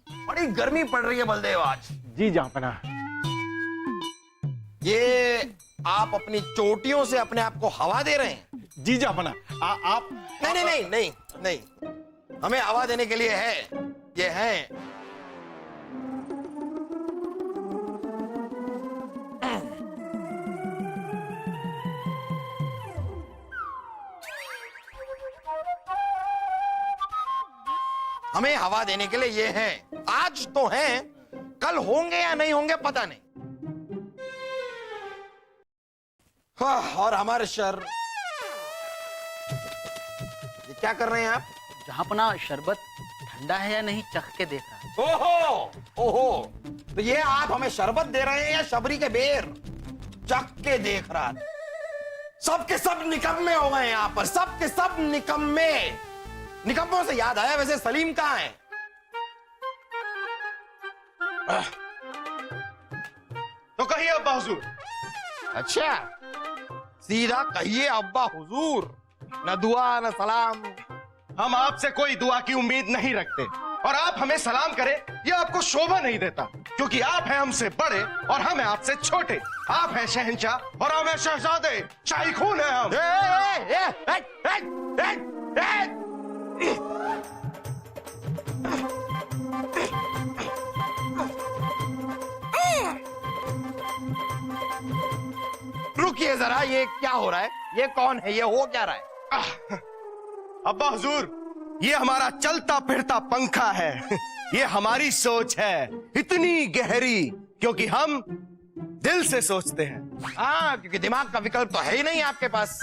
बड़ी गर्मी पड़ रही है बलदेव आज। जी जहांपना। ये आप अपनी चोटियों से अपने आप को हवा दे रहे हैं? जी जहांपना। आप नहीं नहीं नहीं नहीं नहीं, हमें हवा देने के लिए है, ये है हमें हवा देने के लिए ये हैं। आज तो हैं, कल होंगे या नहीं होंगे पता नहीं। और हमारे शर, ये क्या कर रहे हैं आप? जहांपना शरबत ठंडा है या नहीं चख के देख रहा है। ओहो ओहो, तो ये आप हमें शरबत दे रहे हैं या शबरी के बेर? चख के देख रहा था। सबके सब निकम्मे हो गए यहां पर, सबके सब निकम्मे। निकम्मों से याद आया, वैसे सलीम कहां है? तो कहिए अब्बा हुजूर। अच्छा, सीधा कहिए अब्बा हुजूर, न दुआ न सलाम। हम आपसे कोई दुआ की उम्मीद नहीं रखते और आप हमें सलाम करें यह आपको शोभा नहीं देता, क्योंकि आप हैं हमसे बड़े और हम हैं आपसे छोटे। आप हैं शहंशाह और हम हैं शहजादे, शाही खून है हम। रुकिए जरा, ये क्या हो रहा है? ये कौन है? ये हो क्या रहा है? अब्बा हुजूर, ये हमारा चलता फिरता पंखा है। ये हमारी सोच है, इतनी गहरी, क्योंकि हम दिल से सोचते हैं। हाँ, क्योंकि दिमाग का विकल्प तो है ही नहीं आपके पास।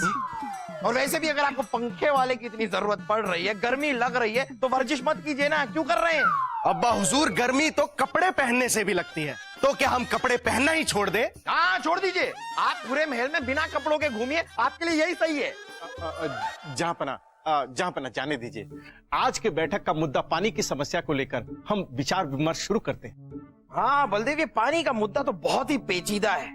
और वैसे भी अगर आपको पंखे वाले की इतनी जरूरत पड़ रही है, गर्मी लग रही है, तो वर्जिश मत कीजिए ना। क्यों कर रहे हैं? अब्बा हुजूर, गर्मी तो कपड़े पहनने से भी लगती है, तो क्या हम कपड़े पहनना ही छोड़ दें? हाँ, छोड़ दीजिए। आप पूरे महल में बिना कपड़ों के घूमिए, आपके लिए यही सही है। जहांपना जाने दीजिए। आज के बैठक का मुद्दा पानी की समस्या को लेकर हम विचार विमर्श शुरू करते हैं। हाँ बलदेव, ये पानी का मुद्दा तो बहुत ही पेचीदा है।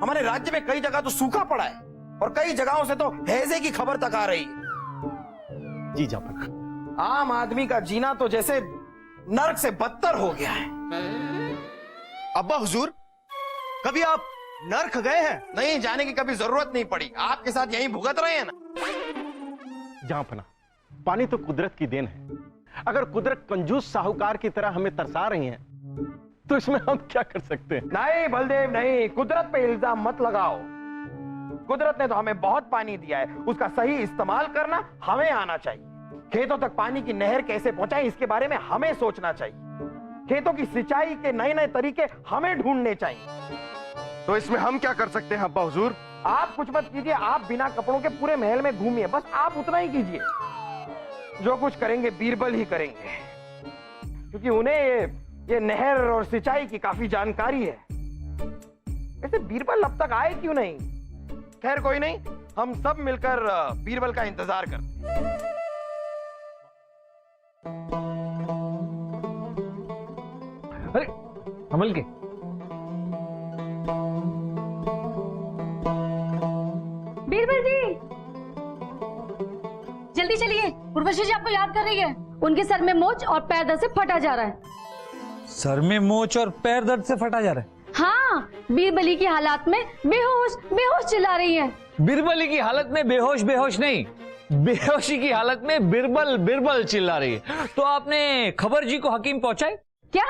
हमारे राज्य में कई जगह तो सूखा पड़ा है और कई जगहों से तो हैजे की खबर तक आ रही है। जी जहांपना। आम आदमी का जीना तो जैसे नर्क से बदतर हो गया है। अब्बा हुजूर, कभी आप नर्क गए हैं? नहीं, जाने की कभी जरूरत नहीं पड़ी। आपके साथ यहीं भुगत रहे हैं ना। जहांपना, पानी तो कुदरत की देन है। अगर कुदरत कंजूस साहूकार की तरह हमें तरसा रही है, तो इसमें हम क्या कर सकते हैं? नहीं बलदेव नहीं, कुदरत पे इल्जाम मत लगाओ। कुदरत ने तो हमें बहुत पानी दिया है, उसका सही इस्तेमाल करना हमें आना चाहिए। खेतों तक पानी की नहर कैसे पहुंचाएं, इसके बारे में हमें सोचना चाहिए। खेतों की सिंचाई के नए नए तरीके हमें ढूंढने चाहिए। तो इसमें हम क्या कर सकते हैं अब्बा हुजूर? आप कुछ मत कीजिए, आप बिना कपड़ों के पूरे महल में घूमिए, बस आप उतना ही कीजिए। जो कुछ करेंगे बीरबल ही करेंगे, क्योंकि उन्हें ये नहर और सिंचाई की काफी जानकारी है। वैसे बीरबल अब तक आए क्यों नहीं? खैर कोई नहीं, हम सब मिलकर बीरबल का इंतजार करते हैं। अरे कमल के, बीरबल जी जल्दी चलिए, उर्वशी जी आपको याद कर रही है। उनके सर में मोच और पैर दर्द से फटा जा रहा है। सर में मोच और पैर दर्द से फटा जा रहा है? हाँ, बीरबली की हालत में बेहोश बेहोश चिल्ला रही है। बिरबली की हालत में बेहोश बेहोश नहीं, बेहोशी की हालत में बिरबल बिरबल चिल्ला रही है। तो आपने खबर जी को हकीम पहुंचाई? क्या?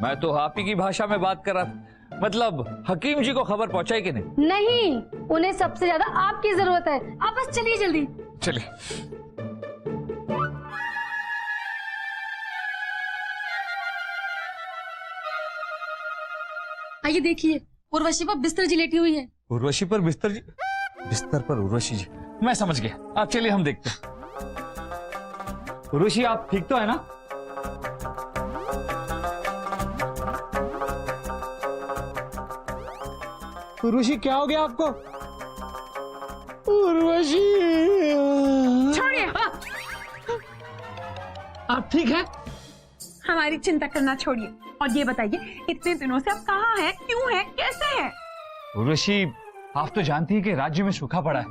मैं तो आप ही की भाषा में बात कर रहा था। मतलब हकीम जी को खबर पहुंचाई कि नहीं? नहीं, उन्हें सबसे ज्यादा आपकी जरूरत है। आप बस चलिए जल्दी। चलिए। आइए देखिए, उर्वशी पर बिस्तर जी लेटी हुई है। उर्वशी पर बिस्तर जी? बिस्तर पर उर्वशी जी? मैं समझ गया। आप चलिए, हम देखते हैं। उर्वशी, आप ठीक तो है ना? उर्वशी, क्या हो गया आपको? उर्वशी, छोड़िए। आप ठीक है? हमारी चिंता करना छोड़िए और ये बताइए, इतने दिनों से आप कहाँ हैं, क्यों हैं, कैसे हैं? उर्वशी, आप तो जानती हैं कि राज्य में सूखा पड़ा है।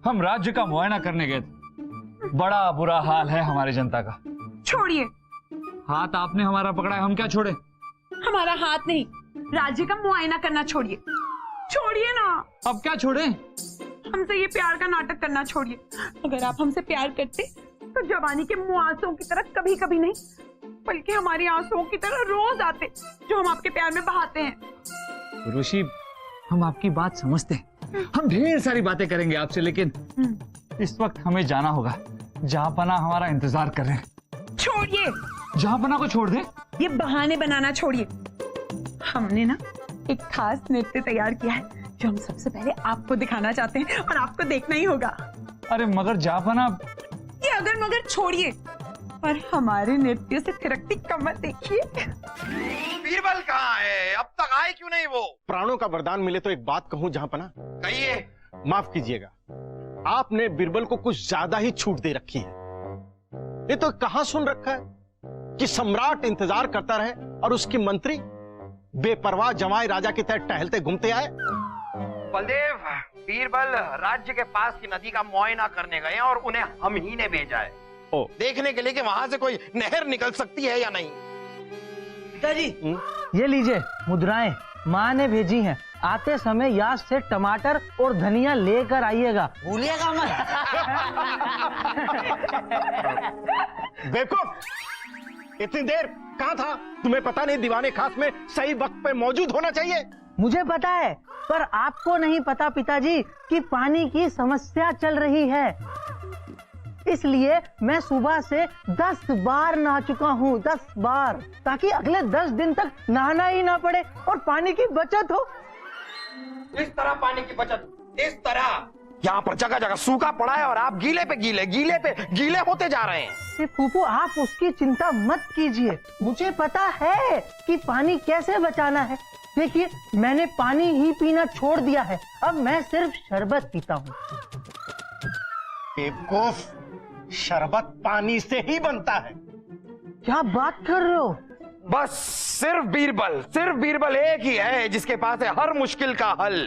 हम राज्य का मुआयना करने गए थे, बड़ा बुरा हाल है हमारी जनता का। छोड़िए, हाथ आपने हमारा पकड़ा है, हम क्या छोड़े? हमारा हाथ नहीं, राज्य का मुआयना करना छोड़िए। छोड़िए ना। अब क्या छोड़े? हमसे ये प्यार का नाटक करना छोड़िए। अगर आप हमसे प्यार करते तो जवानी के मुआंसों की तरह कभी कभी नहीं, बल्कि हमारी आंसुओं की तरह रोज आते, जो हम आपके प्यार में बहाते हैं। उर्वशी, हम आपकी बात समझते हैं, हम ढेर सारी बातें करेंगे आपसे, लेकिन इस वक्त हमें जाना होगा। जहांपना हमारा इंतजार कर रहे हैं। छोड़िए, जहांपना को छोड़ दे। ये बहाने बनाना छोड़िए। हमने ना एक खास नृत्य तैयार किया है जो हम सबसे पहले आपको दिखाना चाहते हैं, और आपको देखना ही होगा। अरे मगर जहांपना। ये अगर मगर छोड़िए और हमारे नृत्य से थिरकती कमर देखिए। बीरबल कहाँ है? अब तक आए क्यों नहीं वो? प्राणों का वरदान मिले तो एक बात कहूं जहांपना। कहिए। माफ कीजिएगा, आपने बीरबल को कुछ ज्यादा ही छूट दे रखी है। ये तो कहां सुन रखा है कि सम्राट इंतजार करता रहे और उसकी मंत्री बेपरवाह जमाई राजा की तरह टहलते घूमते आए। बलदेव, बीरबल राज्य के पास की नदी का मुआयना करने गए और उन्हें हम ही ने भेजा है। ओ, देखने के लिए कि वहां से कोई नहर निकल सकती है या नहीं। पिताजी, ये लीजिए मुद्राएं, माँ ने भेजी हैं। आते समय याद से टमाटर और धनिया लेकर आइएगा, भूलिएगा मत। बेवकूफ, इतनी देर कहां था? तुम्हें पता नहीं दीवाने खास में सही वक्त पे मौजूद होना चाहिए। मुझे पता है, पर आपको नहीं पता पिताजी कि पानी की समस्या चल रही है। इसलिए मैं सुबह से 10 बार नहा चुका हूँ, 10 बार, ताकि अगले 10 दिन तक नहाना ही ना पड़े और पानी की बचत हो। इस तरह पानी की बचत, इस तरह यहाँ पर जगह जगह सूखा पड़ा है और आप गीले पे गीले होते जा रहे हैं। फूफू, आप उसकी चिंता मत कीजिए, मुझे पता है कि पानी कैसे बचाना है। देखिए, मैंने पानी ही पीना छोड़ दिया है, अब मैं सिर्फ शरबत पीता हूँ। बेवकूफ, शरबत पानी से ही बनता है। क्या बात कर रहे हो? बस सिर्फ बीरबल एक ही है जिसके पास है हर मुश्किल का हल,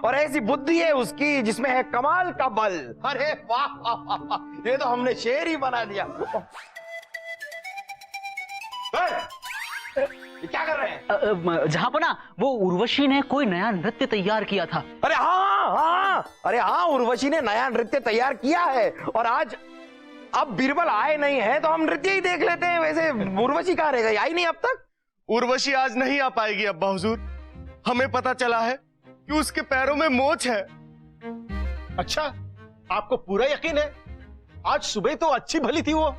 और ऐसी बुद्धि है उसकी जिसमें है कमाल का बल। अरे वाह, ये तो हमने शेर ही बना दिया। ये क्या कर रहे हैं? जहांपना, वो उर्वशी ने कोई नया नृत्य तैयार किया था। अरे हाँ, उर्वशी ने नया नृत्य तैयार किया है, और आज अब बीरबल आए नहीं है तो हम नृत्य ही देख लेते हैं। वैसे उर्वशी कहाँ रह गई? आई नहीं अब तक। उर्वशी आज नहीं आ पाएगी अब्बा हुजूर। हमें पता चला है कि उसके पैरों में मोच है। अच्छा, आपको पूरा यकीन है? आज सुबह तो अच्छी भली थी वो।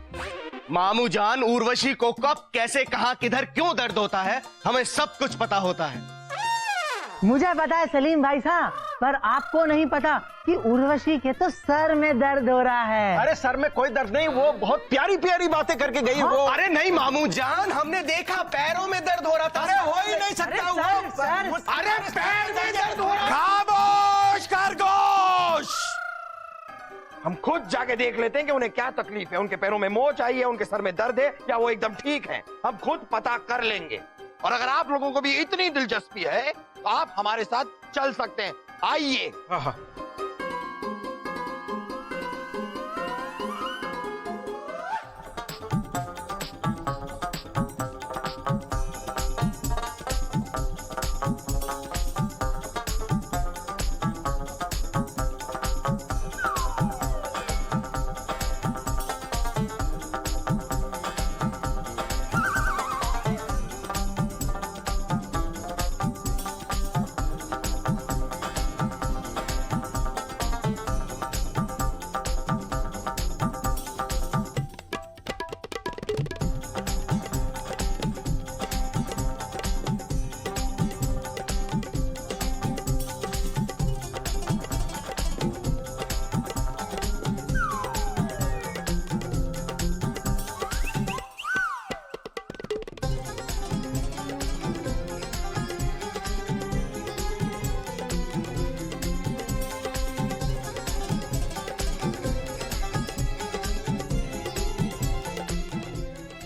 मामू जान, उर्वशी को कब, कैसे, कहां, किधर, क्यों दर्द होता है, हमें सब कुछ पता होता है। मुझे पता है सलीम भाई साहब, पर आपको नहीं पता कि उर्वशी के तो सर में दर्द हो रहा है। अरे सर में कोई दर्द नहीं, वो बहुत प्यारी प्यारी बातें करके गई वो। अरे नहीं मामू जान, हमने देखा पैरों में दर्द हो रहा था। अरे हो ही नहीं सकता वो। अरे पैर में दर्द हो रहा। खामोश खरगोश, हम खुद जाके देख लेते हैं कि उन्हें क्या तकलीफ है। उनके पैरों में मोच आई है, उनके सर में दर्द है, या वो एकदम ठीक है, हम खुद पता कर लेंगे। और अगर आप लोगों को भी इतनी दिलचस्पी है तो आप हमारे साथ चल सकते हैं। आइए।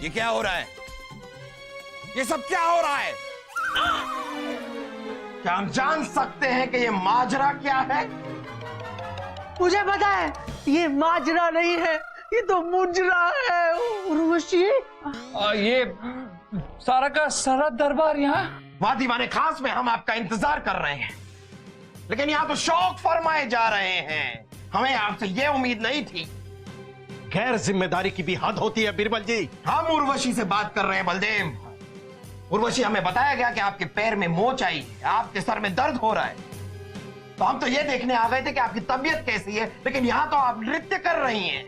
ये क्या हो रहा है? ये सब क्या हो रहा है? क्या हम जान सकते हैं कि ये माजरा क्या है? मुझे पता है, ये माजरा नहीं है, ये तो मुजरा है उर्वशी। ये सारा का सारा दरबार यहाँ। वाह दीवाने खास में हम आपका इंतजार कर रहे हैं, लेकिन यहाँ तो शौक फरमाए जा रहे हैं। हमें आपसे ये उम्मीद नहीं थी। गैर जिम्मेदारी की भी हद होती है बीरबल जी। हम उर्वशी से बात कर रहे हैं बलदेव। उर्वशी, हमें बताया गया कि आपके पैर में मोच आई है, आपके सर में दर्द हो रहा है। तो हम तो ये देखने आ गए थे कि आपकी तबीयत कैसी है, लेकिन यहाँ तो आप नृत्य कर रही हैं।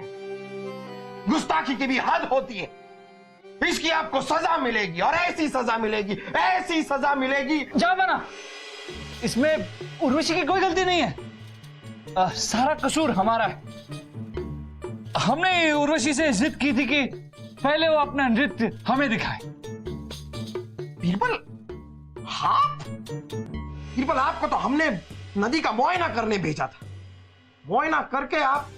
गुस्ताखी की भी हद होती है। इसकी आपको सजा मिलेगी, और ऐसी सजा मिलेगी, ऐसी सजा मिलेगी। जा बना, इसमें उर्वशी की कोई गलती नहीं है। सारा कसूर हमारा है। हमने उर्वशी से जिद की थी कि पहले वो अपना नृत्य हमें दिखाए। बीरबल, आप? बीरबल, आपको तो हमने नदी का मुआयना करने भेजा था। मुआयना करके आप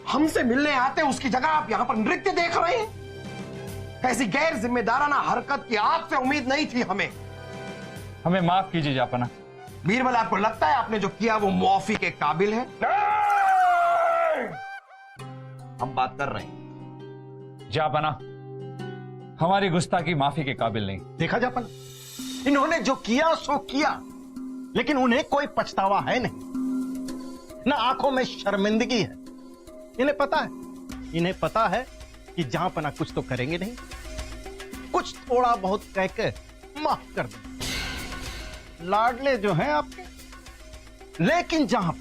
हमसे मिलने आते, उसकी जगह आप यहां पर नृत्य देख रहे हैं। ऐसी गैर जिम्मेदाराना हरकत की आपसे उम्मीद नहीं थी हमें। हमें माफ कीजिए जापना। बीरबल, आपको लगता है आपने जो किया वो मुआफी के काबिल है? हम बात कर रहे हैं। जापना, हमारी गुस्ताखी माफी के काबिल नहीं। देखा जापन, इन्होंने जो किया सो किया, लेकिन उन्हें कोई पछतावा है नहीं, ना आंखों में शर्मिंदगी है। इन्हें पता है कि जहां पना कुछ तो करेंगे नहीं, कुछ थोड़ा बहुत कह के माफ कर दें। लाडले जो हैं आपके, लेकिन जहां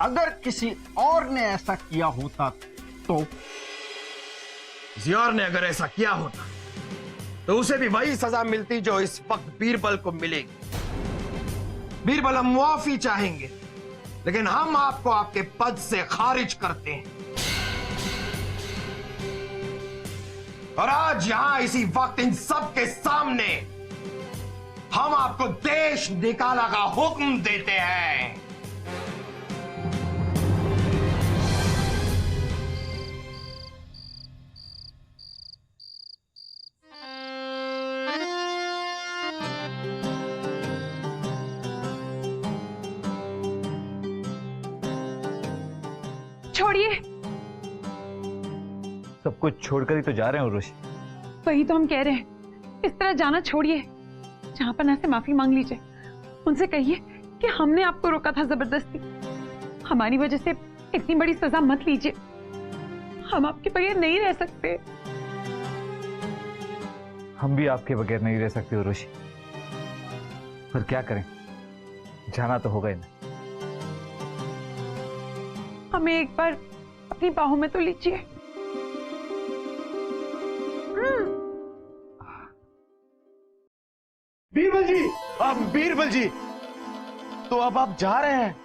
अगर किसी और ने ऐसा किया होता तो किसी और ने अगर ऐसा किया होता तो उसे भी वही सजा मिलती जो इस वक्त बीरबल को मिलेगी। बीरबल, हम मुआफी चाहेंगे, लेकिन हम आपको आपके पद से खारिज करते हैं। और आज यहां इसी वक्त इन सब के सामने हम आपको देश निकाला का हुक्म देते हैं। छोड़िए। सब कुछ छोड़कर ही तो जा रहे हैं उर्वशी। वही तो हम कह रहे हैं, इस तरह जाना छोड़िए। जहां पना से माफी मांग लीजिए, उनसे कहिए कि हमने आपको रोका था जबरदस्ती। हमारी वजह से इतनी बड़ी सजा मत लीजिए। हम आपके बगैर नहीं रह सकते। हम भी आपके बगैर नहीं रह सकते उर्वशी, पर क्या करें, जाना तो होगा ही ना। हमें एक बार अपनी बाहों में तो लीजिए। बीरबल जी, अब बीरबल जी, तो अब आप जा रहे हैं।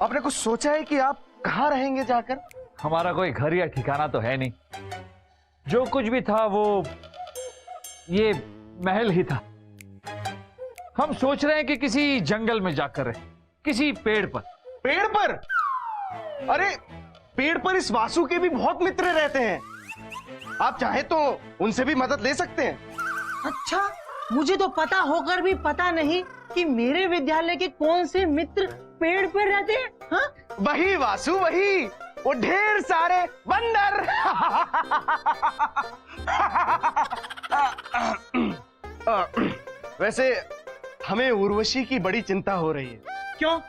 आपने कुछ सोचा है कि आप कहां रहेंगे जाकर? हमारा कोई घर या ठिकाना तो है नहीं। जो कुछ भी था वो ये महल ही था। हम सोच रहे हैं कि किसी जंगल में जाकर रहे, किसी पेड़ पर। पेड़ पर? अरे, पेड़ पर इस वासु के भी बहुत मित्र रहते हैं। आप चाहे तो उनसे भी मदद ले सकते हैं। अच्छा, मुझे तो पता होकर भी पता नहीं कि मेरे विद्यालय के कौन से मित्र पेड़ पर रहते हैं। हाँ? वही वासु, वही वो ढेर सारे बंदर। वैसे हमें उर्वशी की बड़ी चिंता हो रही है। क्यों?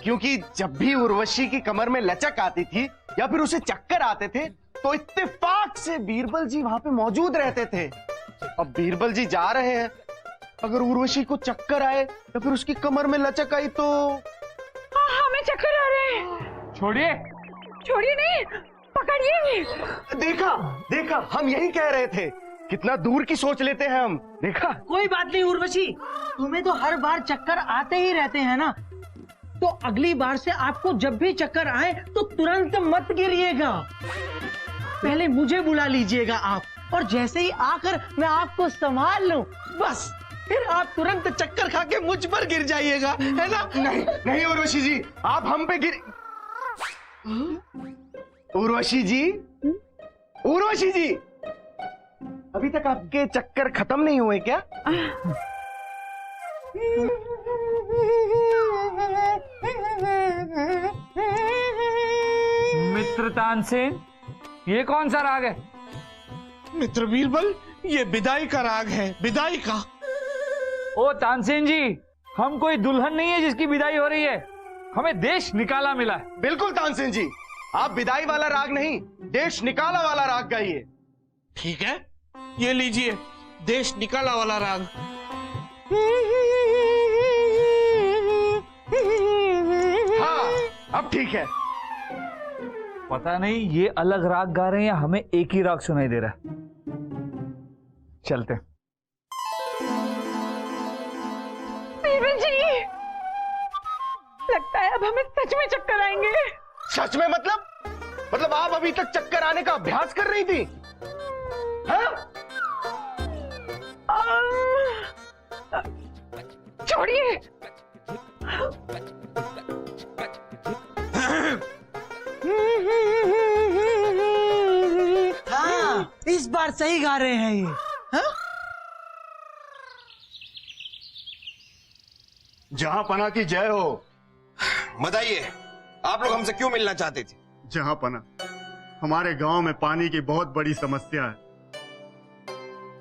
क्योंकि जब भी उर्वशी की कमर में लचक आती थी या फिर उसे चक्कर आते थे, तो इत्तेफाक से बीरबल जी वहां पे मौजूद रहते थे। अब बीरबल जी जा रहे हैं, अगर उर्वशी को चक्कर आए या फिर उसकी कमर में लचक आई तो हमें चक्कर आ रहे हैं। छोड़िए। छोड़िए नहीं, पकड़िए। देखा देखा, हम यही कह रहे थे। कितना दूर की सोच लेते हैं हम। देखा? कोई बात नहीं उर्वशी, तुम्हें तो हर बार चक्कर आते ही रहते हैं ना, तो अगली बार से आपको जब भी चक्कर आए तो तुरंत मत गिरिएगा। पहले मुझे बुला लीजिएगा आप, और जैसे ही आकर मैं आपको संभाल लूं, बस फिर आप तुरंत चक्कर खा के मुझ पर गिर जाइएगा, है ना? नहीं नहीं उर्वशी जी, आप हम पे गिर। उर्वशी जी, उर्वशी जी, अभी तक आपके चक्कर खत्म नहीं हुए क्या? मित्र तानसेन, ये कौन सा राग है? मित्र बीरबल, ये विदाई का राग है, विदाई का। ओ तानसेन जी, हम कोई दुल्हन नहीं है जिसकी विदाई हो रही है, हमें देश निकाला मिला है। बिल्कुल तानसेन जी, आप विदाई वाला राग नहीं, देश निकाला वाला राग गाइए। ठीक है, ये लीजिए देश निकाला वाला राग। हाँ, अब ठीक है। पता नहीं ये अलग राग गा रहे हैं या हमें एक ही राग सुनाई दे रहा है। चलते हैं। बीरबल जी, लगता है अब हमें सच में चक्कर आएंगे। सच में मतलब आप अभी तक चक्कर आने का अभ्यास कर रही थी? हाँ? छोड़िए। हाँ, इस बार सही गा रहे हैं ये। हाँ? जहां पना की जय हो। बताइए, आप लोग हमसे क्यों मिलना चाहते थे? जहां पना, हमारे गांव में पानी की बहुत बड़ी समस्या है।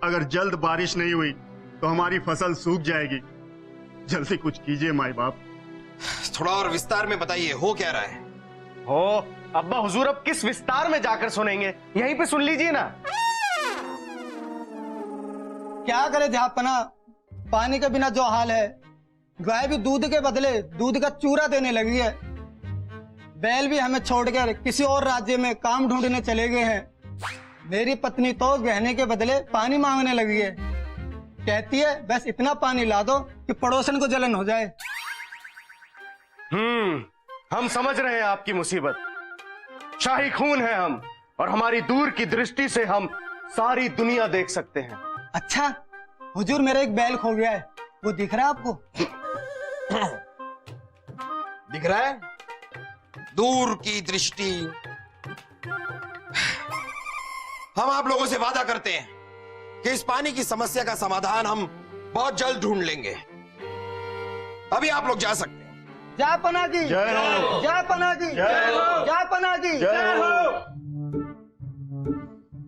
अगर जल्द बारिश नहीं हुई तो हमारी फसल सूख जाएगी। जल्दी कुछ कीजिए माई बाप। थोड़ा और विस्तार में बताइए, हो क्या रहा है? हो अब्बा हुजूर, अब किस विस्तार में जाकर सुनेंगे, यहीं पे सुन लीजिए ना। क्या करे जहापना, पानी के बिना जो हाल है, गाय भी दूध के बदले दूध का चूरा देने लगी है। बैल भी हमें छोड़कर किसी और राज्य में काम ढूंढने चले गए हैं। मेरी पत्नी तो गहने के बदले पानी मांगने लगी है। कहती है बस इतना पानी ला दो कि पड़ोसन को जलन हो जाए। हम समझ रहे हैं आपकी मुसीबत। शाही खून है हम, और हमारी दूर की दृष्टि से हम सारी दुनिया देख सकते हैं। अच्छा हुजूर, मेरा एक बैल खो गया है, वो दिख रहा है आपको? दिख रहा है? दूर की दृष्टि। हम आप लोगों से वादा करते हैं कि इस पानी की समस्या का समाधान हम बहुत जल्द ढूंढ लेंगे। अभी आप लोग जा सकते हैं। जहापना की जय हो। जहापना की जय हो। जहापना की जय हो।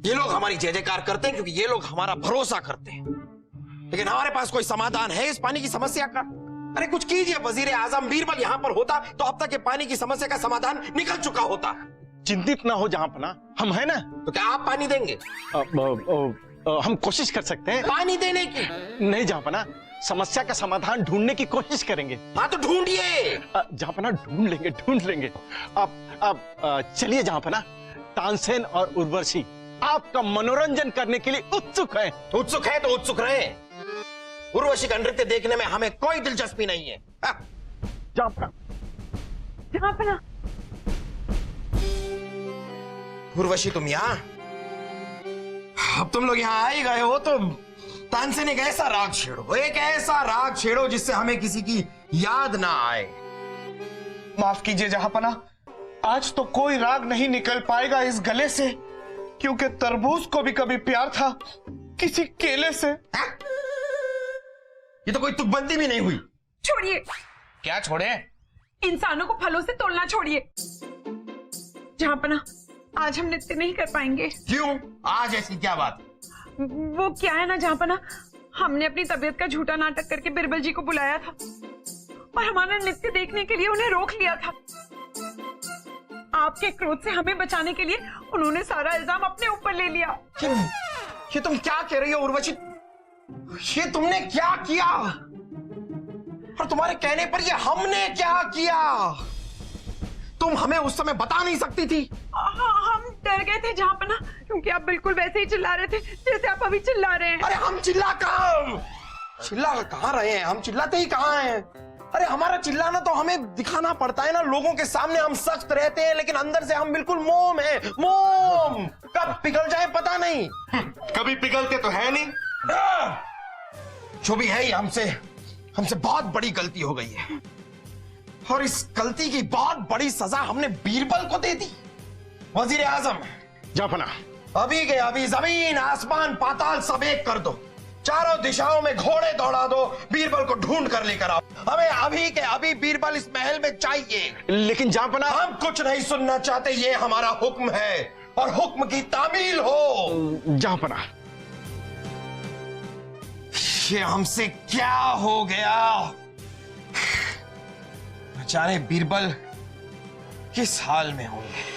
ये लोग हमारी जय जयकार करते हैं क्योंकि ये लोग हमारा भरोसा करते हैं, लेकिन हमारे पास कोई समाधान है इस पानी की समस्या का? अरे कुछ कीजिए। वजीर आजम बीरबल यहाँ पर होता तो अब तक ये पानी की समस्या का समाधान निकल चुका होता। चिंतित ना हो जहापना, हम है ना। तो क्या आप पानी देंगे? हम कोशिश कर सकते हैं पानी देने की। नहीं जहापना, समस्या का समाधान ढूंढने की कोशिश करेंगे। हाँ तो ढूंढिए। जहापना ढूंढ लेंगे। अब चलिए जहापना, तानसेन और उर्वशी आपका मनोरंजन करने के लिए उत्सुक हैं। उत्सुक है तो उत्सुक रहे। उर्वशी का नृत्य देखने में हमें कोई दिलचस्पी नहीं है। जहापना, जहापना, उर्वशी तुम यहाँ? अब तुम लोग यहाँ आ ही गए हो तो तानसेन एक ऐसा राग छेड़ो, एक ऐसा राग छेड़ो जिससे हमें किसी की याद ना आए। माफ कीजिए जहापना, आज तो कोई राग नहीं निकल पाएगा इस गले से, क्योंकि तरबूज को भी कभी प्यार था किसी केले से। ये तो कोई तुकबंदी भी नहीं हुई। छोड़िए। क्या छोड़े? इंसानों को फलों से तोलना छोड़िए। जहापना, आज हम नृत्य नहीं कर पाएंगे। क्यों? आज ऐसी क्या बात? वो क्या है ना जहापना, हमने अपनी तबीयत का झूठा नाटक करके बिरबल जी को बुलाया था और हमारा नृत्य देखने के लिए उन्हें रोक लिया था। आपके क्रोध से हमें बचाने के लिए उन्होंने सारा इल्जाम अपने ऊपर ले लिया। ये तुम क्या कह रही हो उर्वशी? ये तुमने क्या किया? और तुम्हारे कहने पर ये हमने क्या किया? तुम हमें उस समय बता नहीं सकती थी? हम डर गए थे जहापना, क्योंकि आप बिल्कुल वैसे ही चिल्ला रहे थे जैसे आप अभी चिल्ला रहे हैं। अरे हम चिल्ला कहाँ रहे हैं? हम चिल्लाते ही कहाँ हैं? अरे हमारा चिल्लाना तो हमें दिखाना पड़ता है ना, लोगों के सामने हम सख्त रहते हैं लेकिन अंदर से हम बिल्कुल मोम हैं। मोम कब पिघल जाए पता नहीं। कभी पिघलते तो है नहीं। जो भी है, ये हमसे बहुत बड़ी गलती हो गई है और इस गलती की बहुत बड़ी सजा हमने बीरबल को दे दी। वजीर आजम, जहापना, अभी के अभी जमीन आसमान पाताल सब एक कर दो। चारों दिशाओं में घोड़े दौड़ा दो, बीरबल को ढूंढ कर लेकर आओ। हमें अभी के अभी बीरबल इस महल में चाहिए। लेकिन जहांपना, हम कुछ नहीं सुनना चाहते, ये हमारा हुक्म है और हुक्म की तामील हो। जहांपना, ये हमसे क्या हो गया? न जाने बीरबल किस हाल में होंगे।